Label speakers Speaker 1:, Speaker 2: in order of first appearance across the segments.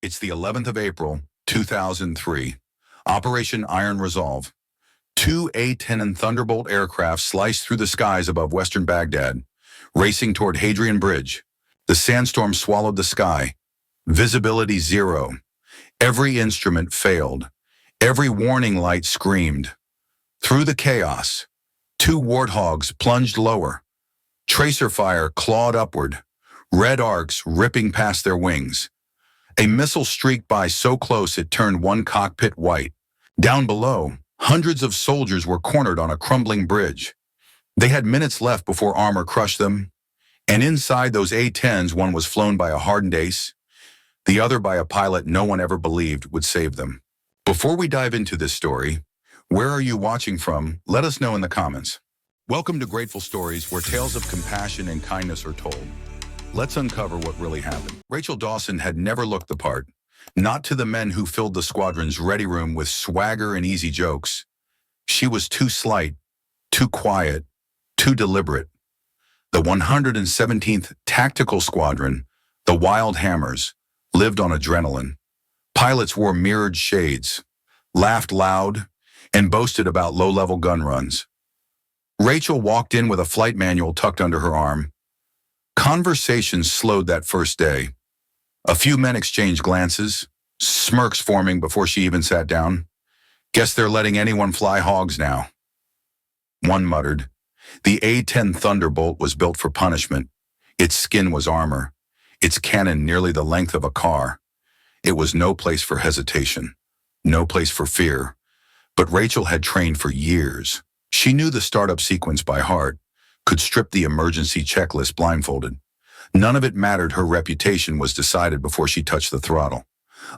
Speaker 1: It's the 11th of April, 2003. Operation Iron Resolve. Two A-10 and Thunderbolt aircraft sliced through the skies above western Baghdad, racing toward Hadrian Bridge. The sandstorm swallowed the sky. Visibility zero. Every instrument failed. Every warning light screamed. Through the chaos, two Warthogs plunged lower. Tracer fire clawed upward, red arcs ripping past their wings. A missile streaked by so close it turned one cockpit white. Down below, hundreds of soldiers were cornered on a crumbling bridge. They had minutes left before armor crushed them, and inside those A-10s, one was flown by a hardened ace, the other by a pilot no one ever believed would save them. Before we dive into this story, where are you watching from? Let us know in the comments. Welcome to Grateful Stories, where tales of compassion and kindness are told. Let's uncover what really happened. Rachel Dawson had never looked the part, not to the men who filled the squadron's ready room with swagger and easy jokes. She was too slight, too quiet, too deliberate. The 117th Tactical Squadron, the Wild Hammers, lived on adrenaline. Pilots wore mirrored shades, laughed loud, and boasted about low-level gun runs. Rachel walked in with a flight manual tucked under her arm. Conversations slowed that first day. A few men exchanged glances, smirks forming before she even sat down. Guess they're letting anyone fly hogs now. One muttered, the A-10 Thunderbolt was built for punishment. Its skin was armor, its cannon nearly the length of a car. It was no place for hesitation, no place for fear. But Rachel had trained for years. She knew the startup sequence by heart, could strip the emergency checklist blindfolded. None of it mattered. Her reputation was decided before she touched the throttle.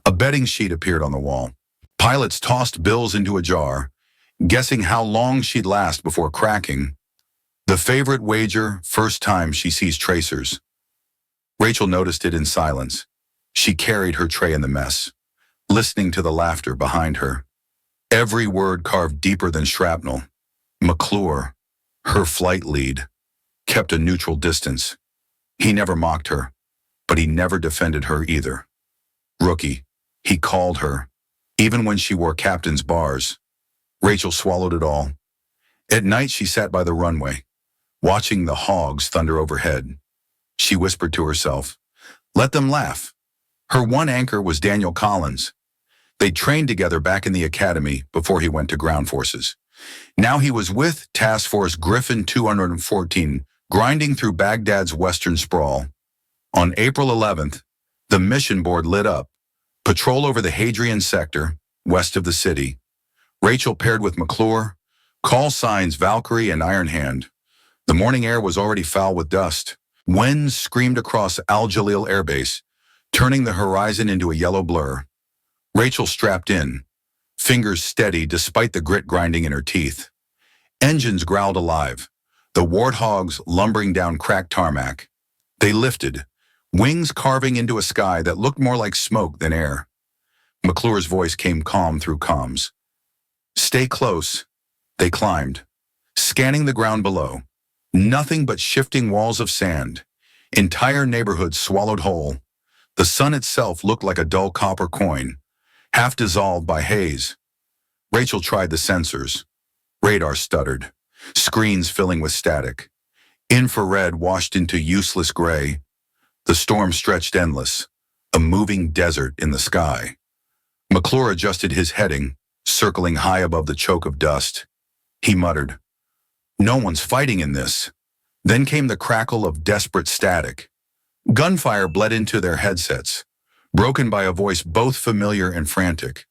Speaker 1: A betting sheet appeared on the wall. Pilots tossed bills into a jar, guessing how long she'd last before cracking. The favorite wager, first time she sees tracers. Rachel noticed it in silence. She carried her tray in the mess, listening to the laughter behind her. Every word carved deeper than shrapnel. McClure, her flight lead, kept a neutral distance. He never mocked her, but he never defended her either. Rookie, he called her, even when she wore captain's bars. Rachel swallowed it all. At night, she sat by the runway, watching the hogs thunder overhead. She whispered to herself, let them laugh. Her one anchor was Daniel Collins. They trained together back in the academy before he went to ground forces. Now he was with Task Force Griffin 214, grinding through Baghdad's western sprawl. On April 11th, the mission board lit up. Patrol over the Hadrian sector, west of the city. Rachel paired with McClure, call signs Valkyrie and Iron Hand. The morning air was already foul with dust. Winds screamed across Al Jalil Air Base, turning the horizon into a yellow blur. Rachel strapped in, fingers steady despite the grit grinding in her teeth. Engines growled alive, the Warthogs lumbering down cracked tarmac. They lifted, wings carving into a sky that looked more like smoke than air. McClure's voice came calm through comms. Stay close. They climbed, scanning the ground below. Nothing but shifting walls of sand. Entire neighborhoods swallowed whole. The sun itself looked like a dull copper coin, half dissolved by haze. Rachel tried the sensors. Radar stuttered, screens filling with static. Infrared washed into useless gray. The storm stretched endless, a moving desert in the sky. McClure adjusted his heading, circling high above the choke of dust. He muttered, no one's fighting in this. Then came the crackle of desperate static. Gunfire bled into their headsets, broken by a voice both familiar and frantic.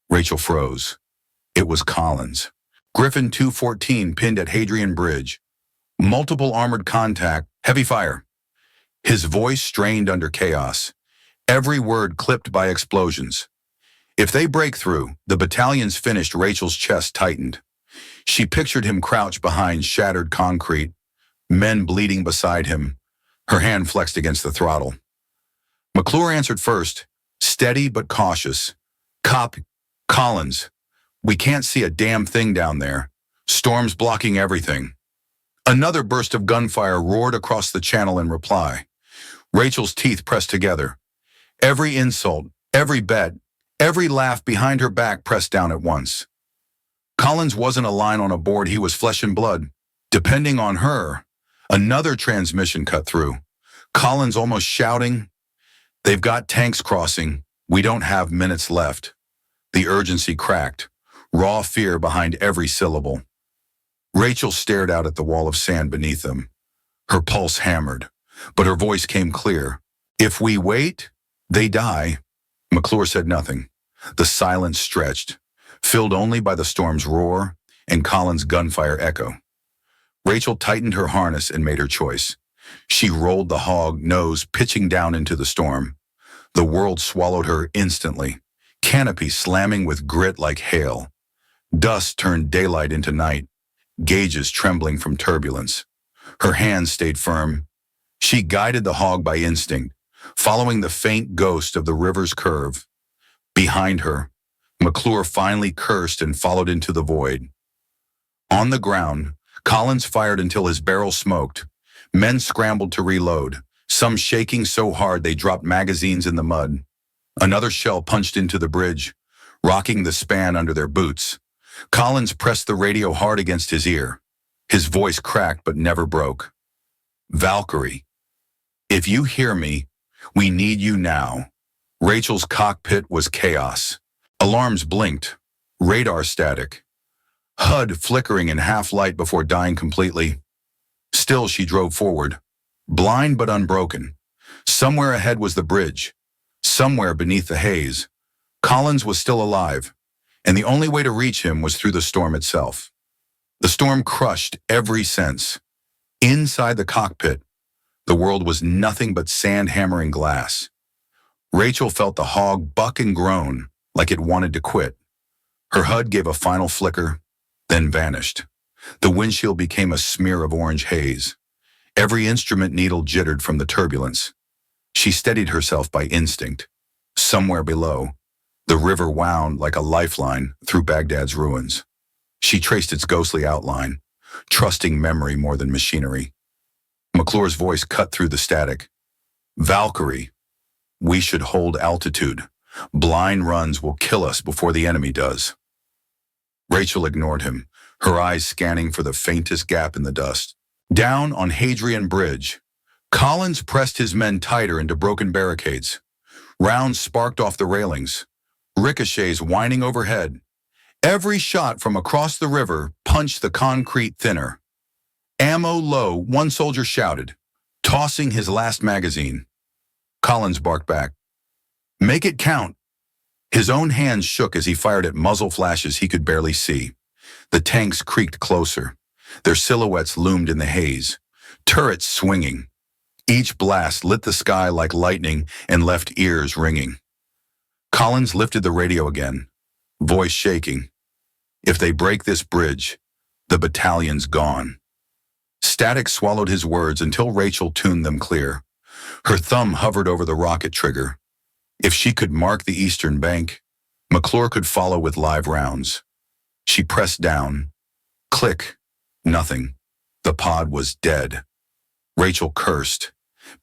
Speaker 1: Rachel froze. It was Collins. Griffin 214 pinned at Hadrian Bridge. Multiple armored contact, heavy fire. His voice strained under chaos, every word clipped by explosions. If they break through, the battalion's finished. Rachel's chest tightened. She pictured him crouched behind shattered concrete, men bleeding beside him. Her hand flexed against the throttle. McClure answered first, steady but cautious. Copy. Collins, we can't see a damn thing down there. Storm's blocking everything. Another burst of gunfire roared across the channel in reply. Rachel's teeth pressed together. Every insult, Every bet, every laugh behind her back pressed down at once. Collins wasn't a line on a board, he was flesh and blood. Depending on her, another transmission cut through. Collins almost shouting, "They've got tanks crossing. We don't have minutes left." The urgency cracked, raw fear behind every syllable. Rachel stared out at the wall of sand beneath them. Her pulse hammered, but her voice came clear. "If we wait, they die." McClure said nothing. The silence stretched, filled only by the storm's roar and Collins' gunfire echo. Rachel tightened her harness and made her choice. She rolled the hog, nose pitching down into the storm. The world swallowed her instantly, canopy slamming with grit like hail. Dust turned daylight into night, gauges trembling from turbulence. Her hands stayed firm. She guided the hog by instinct, following the faint ghost of the river's curve. Behind her, McClure finally cursed and followed into the void. On the ground, Collins fired until his barrel smoked. Men scrambled to reload, some shaking so hard they dropped magazines in the mud. Another shell punched into the bridge, rocking the span under their boots. Collins pressed the radio hard against his ear. His voice cracked but never broke. "Valkyrie, if you hear me, we need you now." Rachel's cockpit was chaos. Alarms blinked, radar static, HUD flickering in half-light before dying completely. Still, she drove forward, blind but unbroken. Somewhere ahead was the bridge. Somewhere beneath the haze, Collins was still alive, and the only way to reach him was through the storm itself. The storm crushed every sense. Inside the cockpit, the world was nothing but sand hammering glass. Rachel felt the hog buck and groan like it wanted to quit. Her HUD gave a final flicker, then vanished. The windshield became a smear of orange haze. Every instrument needle jittered from the turbulence. She steadied herself by instinct. Somewhere below, the river wound like a lifeline through Baghdad's ruins. She traced its ghostly outline, trusting memory more than machinery. McClure's voice cut through the static. "Valkyrie, we should hold altitude. Blind runs will kill us before the enemy does." Rachel ignored him, her eyes scanning for the faintest gap in the dust. Down on Hadrian Bridge, Collins pressed his men tighter into broken barricades. Rounds sparked off the railings, ricochets whining overhead. Every shot from across the river punched the concrete thinner. "Ammo low," one soldier shouted, tossing his last magazine. Collins barked back, "Make it count." His own hands shook as he fired at muzzle flashes he could barely see. The tanks creaked closer. Their silhouettes loomed in the haze, turrets swinging. Each blast lit the sky like lightning and left ears ringing. Collins lifted the radio again, voice shaking. "If they break this bridge, the battalion's gone." Static swallowed his words until Rachel tuned them clear. Her thumb hovered over the rocket trigger. If she could mark the eastern bank, McClure could follow with live rounds. She pressed down. Click. Nothing. The pod was dead. Rachel cursed,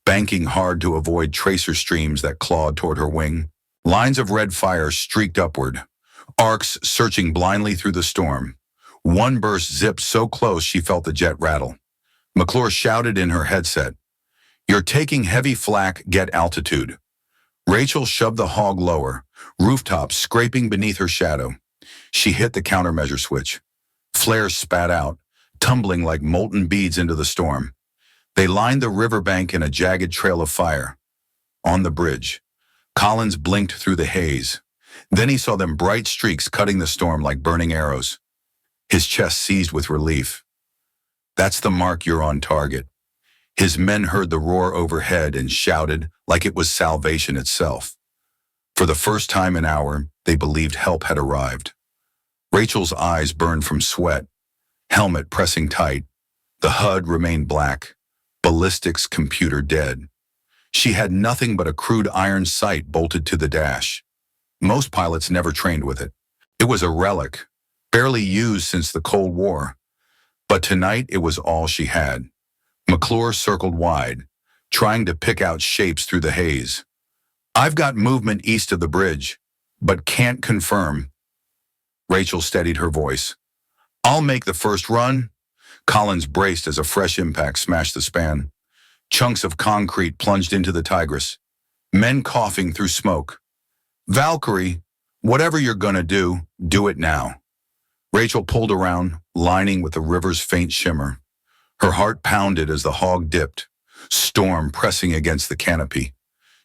Speaker 1: banking hard to avoid tracer streams that clawed toward her wing. Lines of red fire streaked upward, arcs searching blindly through the storm. One burst zipped so close she felt the jet rattle. McClure shouted in her headset, "You're taking heavy flak, get altitude." Rachel shoved the hog lower, rooftops scraping beneath her shadow. She hit the countermeasure switch. Flares spat out, tumbling like molten beads into the storm. They lined the riverbank in a jagged trail of fire. On the bridge, Collins blinked through the haze. Then he saw them bright streaks cutting the storm like burning arrows. His chest seized with relief. "That's the mark, you're on target." His men heard the roar overhead and shouted like it was salvation itself. For the first time in an hour, they believed help had arrived. Rachel's eyes burned from sweat, helmet pressing tight. The HUD remained black, ballistics computer dead. She had nothing but a crude iron sight bolted to the dash. Most pilots never trained with it. It was a relic, barely used since the Cold War. But tonight it was all she had. McClure circled wide, trying to pick out shapes through the haze. I've got movement east of the bridge, but can't confirm. Rachel steadied her voice. I'll make the first run. Collins braced as a fresh impact smashed the span. Chunks of concrete plunged into the Tigris. Men coughing through smoke. Valkyrie, whatever you're gonna do it now. Rachel pulled around, lining with the river's faint shimmer. Her heart pounded as the hog dipped, storm pressing against the canopy.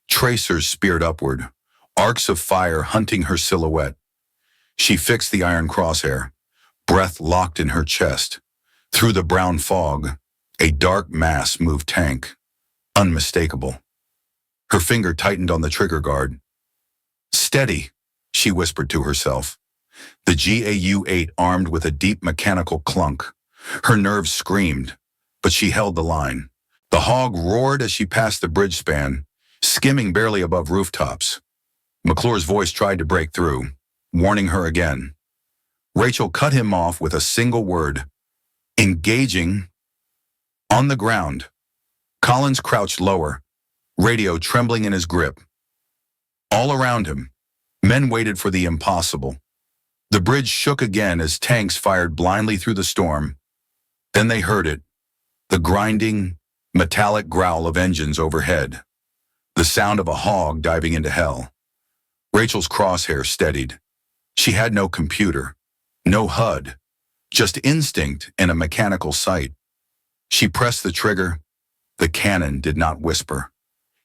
Speaker 1: Tracers speared upward, arcs of fire hunting her silhouette. She fixed the iron crosshair, breath locked in her chest. Through the brown fog, a dark mass moved tank, unmistakable. Her finger tightened on the trigger guard. Steady, she whispered to herself. The GAU-8 armed with a deep mechanical clunk. Her nerves screamed, but she held the line. The hog roared as she passed the bridge span, skimming barely above rooftops. McClure's voice tried to break through, warning her again. Rachel cut him off with a single word. Engaging. On the ground, Collins crouched lower, radio trembling in his grip. All around him, men waited for the impossible. The bridge shook again as tanks fired blindly through the storm. Then they heard it, the grinding, metallic growl of engines overhead, the sound of a hog diving into hell. Rachel's crosshair steadied. She had no computer, no HUD, just instinct and a mechanical sight. She pressed the trigger. The cannon did not whisper.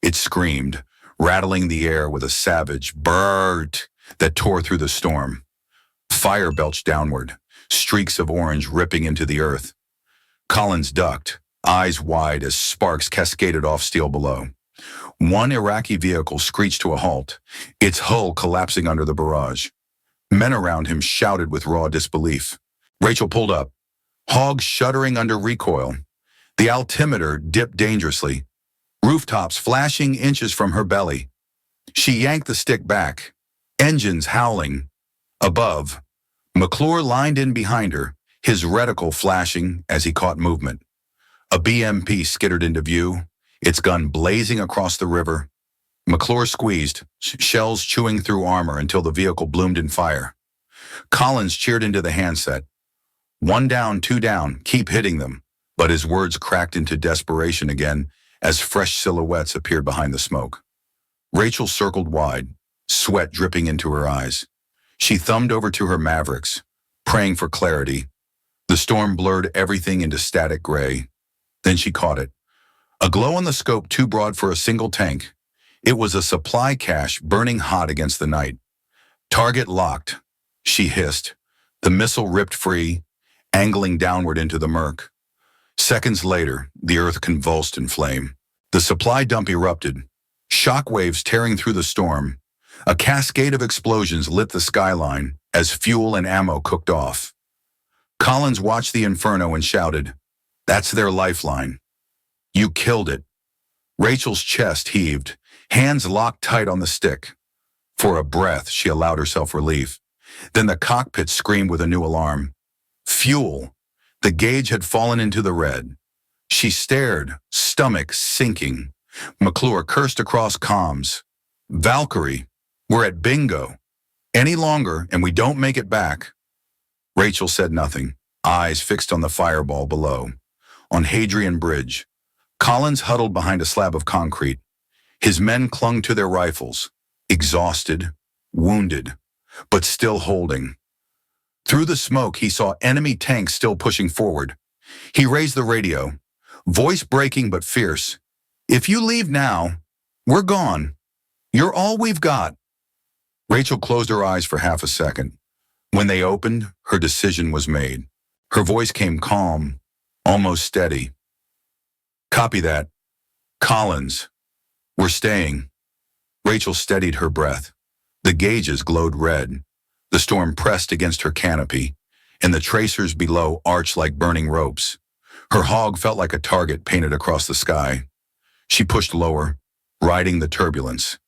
Speaker 1: It screamed, rattling the air with a savage brrrt that tore through the storm. Fire belched downward, streaks of orange ripping into the earth. Collins ducked, eyes wide as sparks cascaded off steel below. One Iraqi vehicle screeched to a halt, its hull collapsing under the barrage. Men around him shouted with raw disbelief. Rachel pulled up, hog shuddering under recoil. The altimeter dipped dangerously, rooftops flashing inches from her belly. She yanked the stick back, engines howling. Above, McClure lined in behind her, his reticle flashing as he caught movement. A BMP skittered into view, its gun blazing across the river. McClure squeezed, shells chewing through armor until the vehicle bloomed in fire. Collins cheered into the handset. 1 down, 2 down, keep hitting them. But his words cracked into desperation again as fresh silhouettes appeared behind the smoke. Rachel circled wide, sweat dripping into her eyes. She thumbed over to her Mavericks, praying for clarity. The storm blurred everything into static gray. Then she caught it. A glow on the scope too broad for a single tank. It was a supply cache burning hot against the night. Target locked, she hissed. The missile ripped free, angling downward into the murk. Seconds later, the earth convulsed in flame. The supply dump erupted, shock waves tearing through the storm. A cascade of explosions lit the skyline as fuel and ammo cooked off. Collins watched the inferno and shouted, "That's their lifeline. You killed it." Rachel's chest heaved, hands locked tight on the stick. For a breath, she allowed herself relief. Then the cockpit screamed with a new alarm. Fuel. The gauge had fallen into the red. She stared, stomach sinking. McClure cursed across comms. "Valkyrie, we're at bingo. Any longer and we don't make it back." Rachel said nothing, eyes fixed on the fireball below. On Hadrian Bridge, Collins huddled behind a slab of concrete. His men clung to their rifles, exhausted, wounded, but still holding. Through the smoke, he saw enemy tanks still pushing forward. He raised the radio, voice breaking but fierce. "If you leave now, we're gone. You're all we've got." Rachel closed her eyes for half a second. When they opened, her decision was made. Her voice came calm, almost steady. "Copy that. Collins, we're staying." Rachel steadied her breath. The gauges glowed red. The storm pressed against her canopy, and the tracers below arched like burning ropes. Her hog felt like a target painted across the sky. She pushed lower, riding the turbulence.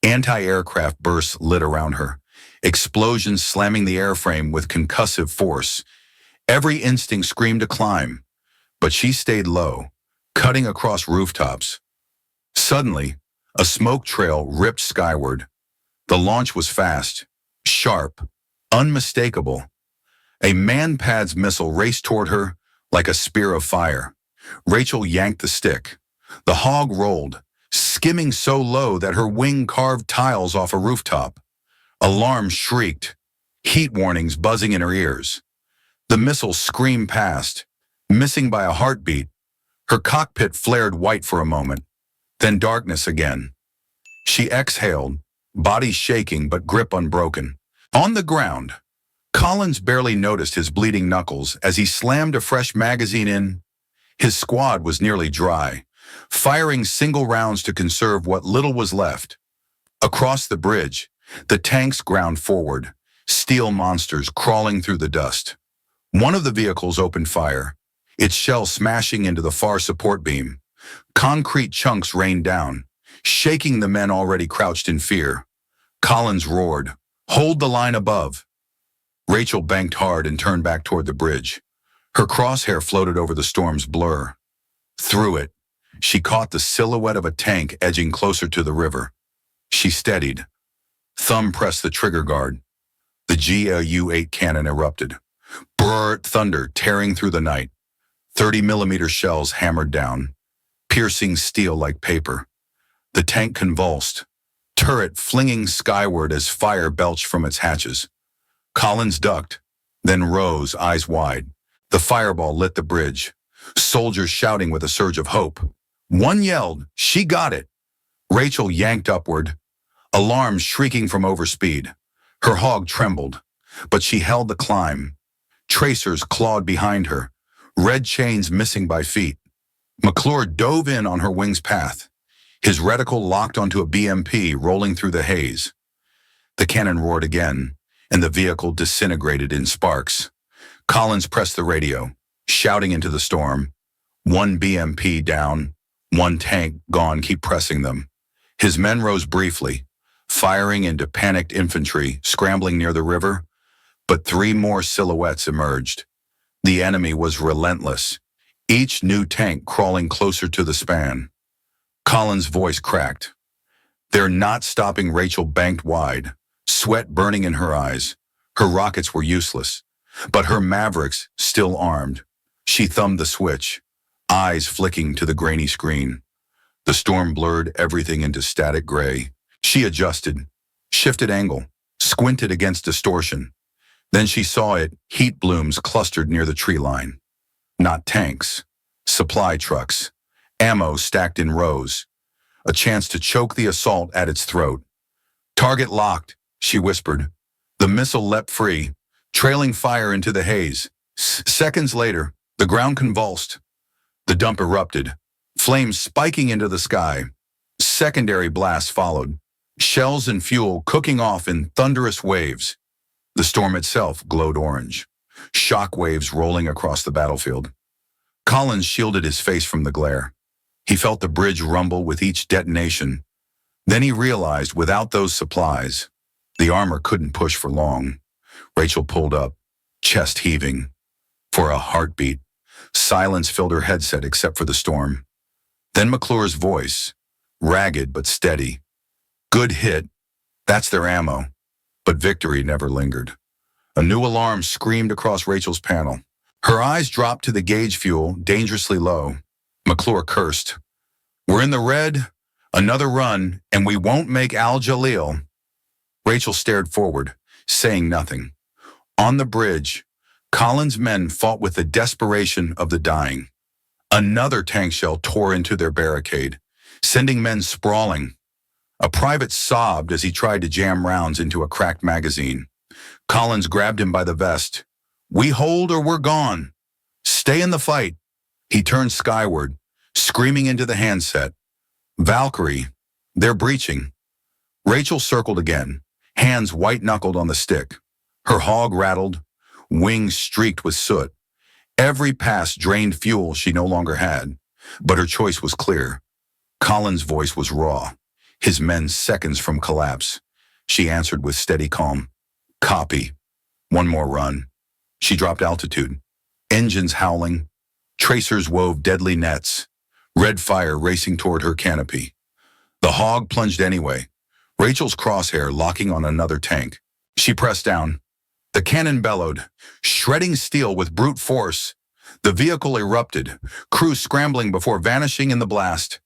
Speaker 1: Anti-aircraft bursts lit around her, explosions slamming the airframe with concussive force. Every instinct screamed to climb, but she stayed low, cutting across rooftops. Suddenly, A smoke trail ripped skyward. The launch was fast, sharp, unmistakable. A man-pads missile raced toward her like a spear of fire. Rachel yanked the stick. The hog rolled, skimming so low that her wing carved tiles off a rooftop. Alarm shrieked, heat warnings buzzing in her ears. The missile screamed past, missing by a heartbeat. Her cockpit flared white for a moment, then darkness again. She exhaled, body shaking but grip unbroken. On the ground, Collins barely noticed his bleeding knuckles as he slammed a fresh magazine in. His squad was nearly dry, firing single rounds to conserve what little was left. Across the bridge, the tanks ground forward, steel monsters crawling through the dust. One of the vehicles opened fire, its shell smashing into the far support beam. Concrete chunks rained down, shaking the men already crouched in fear. Collins roared, "Hold the line above." Rachel banked hard and turned back toward the bridge. Her crosshair floated over the storm's blur. Through it, she caught the silhouette of a tank edging closer to the river. She steadied. Thumb pressed the trigger guard. The GAU-8 cannon erupted. Brrr, thunder tearing through the night. 30-millimeter shells hammered down, piercing steel like paper. The tank convulsed, turret flinging skyward as fire belched from its hatches. Collins ducked, then rose, eyes wide. The fireball lit the bridge, soldiers shouting with a surge of hope. One yelled, "She got it!" Rachel yanked upward, alarms shrieking from overspeed. Her hog trembled, but she held the climb. Tracers clawed behind her, red chains missing by feet. McClure dove in on her wing's path, his reticle locked onto a BMP rolling through the haze. The cannon roared again, and the vehicle disintegrated in sparks. Collins pressed the radio, shouting into the storm. One BMP down, one tank gone, keep pressing them. His men rose briefly, firing into panicked infantry scrambling near the river, but 3 more silhouettes emerged. The enemy was relentless, each new tank crawling closer to the span. Collins' voice cracked. "They're not stopping." Rachel banked wide, sweat burning in her eyes. Her rockets were useless, but her Mavericks still armed. She thumbed the switch, eyes flicking to the grainy screen. The storm blurred everything into static gray. She adjusted, shifted angle, squinted against distortion. Then she saw it, heat blooms clustered near the tree line. Not tanks, supply trucks, ammo stacked in rows, a chance to choke the assault at its throat. "Target locked," she whispered. The missile leapt free, trailing fire into the haze. Seconds later, the ground convulsed. The dump erupted, flames spiking into the sky. Secondary blasts followed, shells and fuel cooking off in thunderous waves. The storm itself glowed orange, shock waves rolling across the battlefield. Collins shielded his face from the glare. He felt the bridge rumble with each detonation. Then he realized without those supplies, the armor couldn't push for long. Rachel pulled up, chest heaving. For a heartbeat, silence filled her headset except for the storm. Then McClure's voice, ragged but steady. "Good hit. That's their ammo." But victory never lingered. A new alarm screamed across Rachel's panel. Her eyes dropped to the gauge fuel, dangerously low. McClure cursed. "We're in the red, another run, and we won't make Al Jalil." Rachel stared forward, saying nothing. On the bridge, Collins' men fought with the desperation of the dying. Another tank shell tore into their barricade, sending men sprawling. A private sobbed as he tried to jam rounds into a cracked magazine. Collins grabbed him by the vest. "We hold or we're gone. Stay in the fight." He turned skyward, screaming into the handset. "Valkyrie, they're breaching." Rachel circled again, hands white-knuckled on the stick. Her hog rattled, wings streaked with soot. Every pass drained fuel she no longer had, but her choice was clear. Collins' voice was raw, his men seconds from collapse. She answered with steady calm. "Copy. One more run." She dropped altitude. Engines howling. Tracers wove deadly nets. Red fire racing toward her canopy. The hog plunged anyway, Rachel's crosshair locking on another tank. She pressed down. The cannon bellowed, shredding steel with brute force. The vehicle erupted, crew scrambling before vanishing in the blast.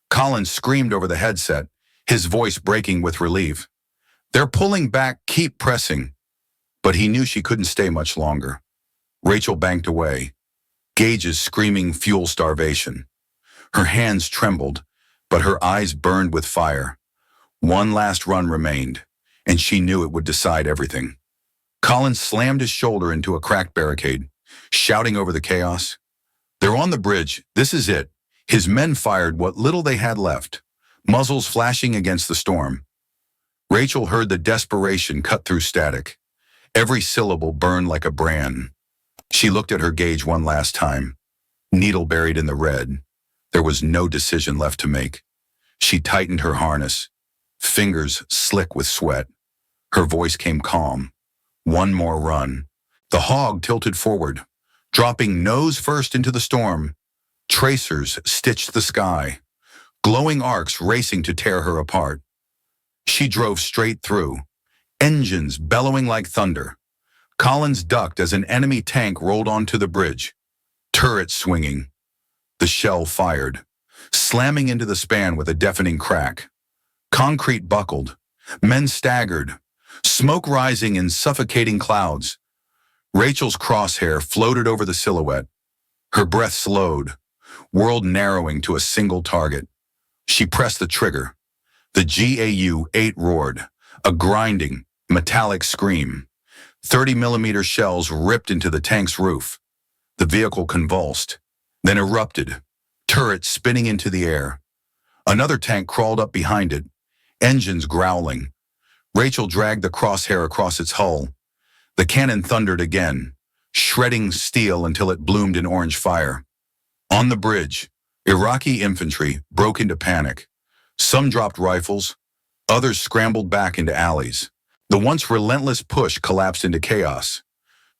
Speaker 1: Collins screamed over the headset, his voice breaking with relief. "They're pulling back, keep pressing." But he knew she couldn't stay much longer. Rachel banked away, gauges screaming fuel starvation. Her hands trembled, but her eyes burned with fire. One last run remained, and she knew it would decide everything. Collins slammed his shoulder into a cracked barricade, shouting over the chaos. "They're on the bridge, this is it." His men fired what little they had left, muzzles flashing against the storm. Rachel heard the desperation cut through static. Every syllable burned like a brand. She looked at her gauge one last time, needle buried in the red. There was no decision left to make. She tightened her harness, fingers slick with sweat. Her voice came calm. One more run. The hog tilted forward, dropping nose first into the storm. Tracers stitched the sky, glowing arcs racing to tear her apart. She drove straight through, engines bellowing like thunder. Collins ducked as an enemy tank rolled onto the bridge, turret swinging. The shell fired, slamming into the span with a deafening crack. Concrete buckled, men staggered, smoke rising in suffocating clouds. Rachel's crosshair floated over the silhouette. Her breath slowed, world narrowing to a single target. She pressed the trigger. The GAU-8 roared, a grinding, metallic scream. 30mm shells ripped into the tank's roof. The vehicle convulsed, then erupted, turret spinning into the air. Another tank crawled up behind it, engines growling. Rachel dragged the crosshair across its hull. The cannon thundered again, shredding steel until it bloomed in orange fire. On the bridge, Iraqi infantry broke into panic. Some dropped rifles, others scrambled back into alleys. The once relentless push collapsed into chaos.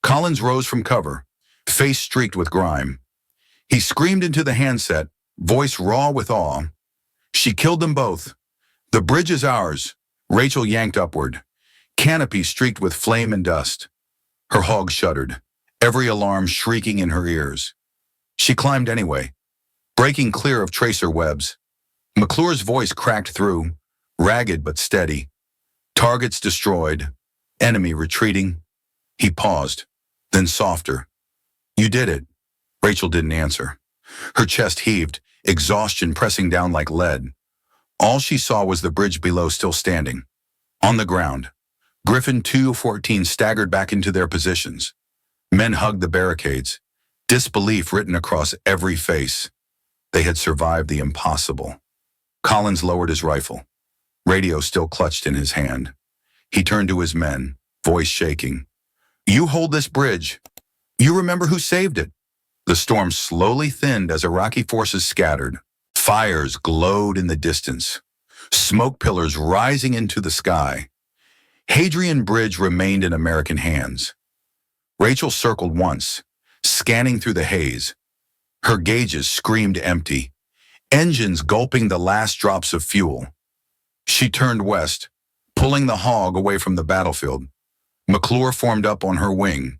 Speaker 1: Collins rose from cover, face streaked with grime. He screamed into the handset, voice raw with awe. "She killed them both. The bridge is ours." Rachel yanked upward, canopy streaked with flame and dust. Her hog shuddered, every alarm shrieking in her ears. She climbed anyway, breaking clear of tracer webs. McClure's voice cracked through, ragged but steady. Targets destroyed, enemy retreating. He paused, then softer. "You did it." Rachel didn't answer. Her chest heaved, exhaustion pressing down like lead. All she saw was the bridge below still standing. On the ground, Griffin 214 staggered back into their positions. Men hugged the barricades, disbelief written across every face. They had survived the impossible. Collins lowered his rifle, radio still clutched in his hand. He turned to his men, voice shaking. "You hold this bridge. You remember who saved it." The storm slowly thinned as Iraqi forces scattered. Fires glowed in the distance, smoke pillars rising into the sky. Hadrian Bridge remained in American hands. Rachel circled once, scanning through the haze. Her gauges screamed empty, engines gulping the last drops of fuel. She turned west, pulling the hog away from the battlefield. McClure formed up on her wing.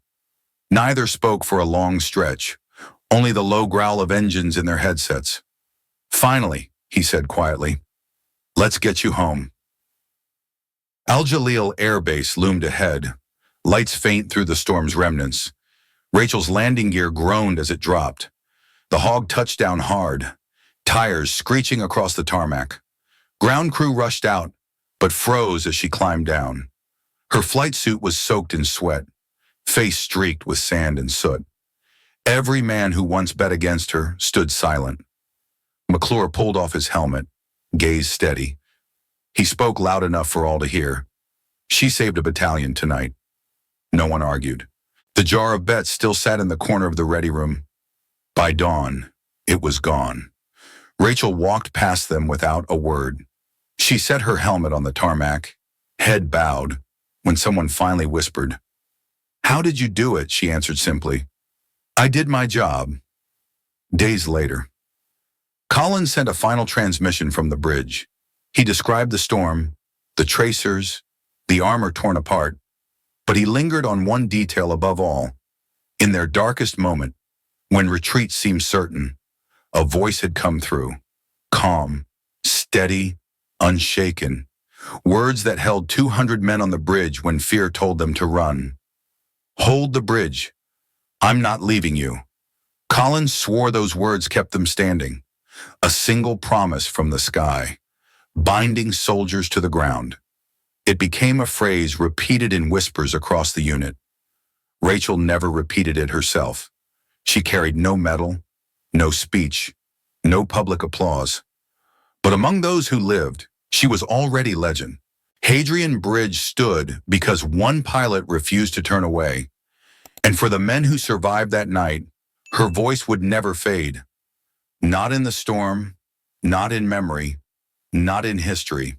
Speaker 1: Neither spoke for a long stretch, only the low growl of engines in their headsets. "Finally," he said quietly, "let's get you home." Al Jalil Air Base loomed ahead, lights faint through the storm's remnants. Rachel's landing gear groaned as it dropped. The hog touched down hard, tires screeching across the tarmac. Ground crew rushed out, but froze as she climbed down. Her flight suit was soaked in sweat, face streaked with sand and soot. Every man who once bet against her stood silent. McClure pulled off his helmet, gaze steady. He spoke loud enough for all to hear. "She saved a battalion tonight." No one argued. The jar of bets still sat in the corner of the ready room. By dawn, it was gone. Rachel walked past them without a word. She set her helmet on the tarmac, head bowed, when someone finally whispered. "How did you do it?" She answered simply. "I did my job." Days later, Collins sent a final transmission from the bridge. He described the storm, the tracers, the armor torn apart, but he lingered on one detail above all. In their darkest moment, when retreat seemed certain, a voice had come through, calm, steady, unshaken, words that held 200 men on the bridge when fear told them to run. Hold the bridge. I'm not leaving you. Collins swore those words kept them standing, a single promise from the sky, binding soldiers to the ground. It became a phrase repeated in whispers across the unit. Rachel never repeated it herself. She carried no medal, no speech, no public applause. But among those who lived, she was already legend. Hadrian Bridge stood because one pilot refused to turn away. And for the men who survived that night, her voice would never fade. Not in the storm, not in memory, not in history,